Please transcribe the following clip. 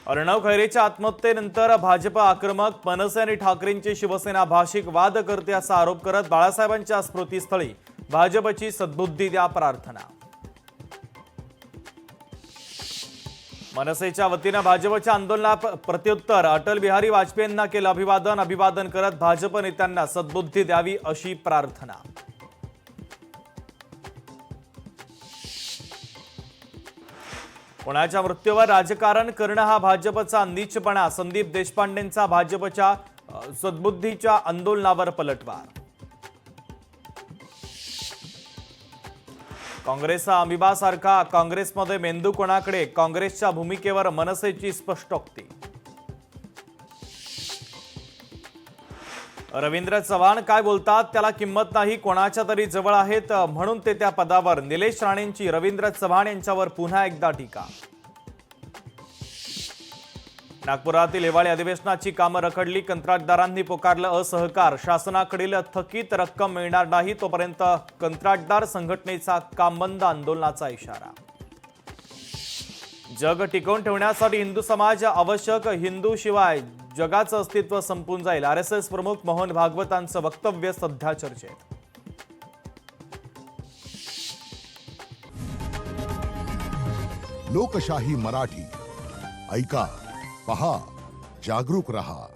अर्णव खैरेच्या आत्महत्येनंतर भाजप आक्रमक, मनसे आणि ठाकरेंची शिवसेना भाषिक वाद करते असा आरोप करत बाळासाहेबांच्या स्मृतीस्थळी भाजपची सद्बुद्धी द्या प्रार्थना। मनसेच्या वतीने भाजपच्या आंदोलनाला प्रत्युत्तर अटल बिहारी वाजपेयींना केलं अभिवादन करत भाजप नेत्यांना सद्बुद्धी द्यावी अशी प्रार्थना। कोणाच्या मृत्यूवर राजकारण करणं हा भाजपचा नीचपणा, संदीप देशपांडेंचा भाजपच्या सद्बुद्धीच्या आंदोलनावर पलटवार। काँग्रेसचा अमिबासारखा काँग्रेसमध्ये मेंदू कोणाकडे, काँग्रेसच्या भूमिकेवर मनसेची स्पष्टोक्ती। रवींद्र चव्हाण काय बोलतात त्याला किंमत नाही, कोणाच्या तरी जवळ आहेत म्हणून ते त्या पदावर। निलेश राणेंची रवींद्र चव्हाण यांच्यावर पुन्हा एकदा टीका। नागपुरातील हिवाळी अधिवेशनाची कामं रखडली, कंत्राटदारांनी पुकारलं असहकार। शासनाकडील थकीत रक्कम मिळणार नाही तोपर्यंत कंत्राटदार संघटनेचा काम बंद, आंदोलनाचा इशारा। जग टिकवून ठेवण्यासाठी हिंदू समाज आवश्यक, हिंदू शिवाय जगाचं अस्तित्व संपून जाईल। आरएसएस प्रमुख मोहन भागवतांचं वक्तव्य सध्या चर्चेत। लोकशाही मराठी ऐका, पहा, जागरूक रहा।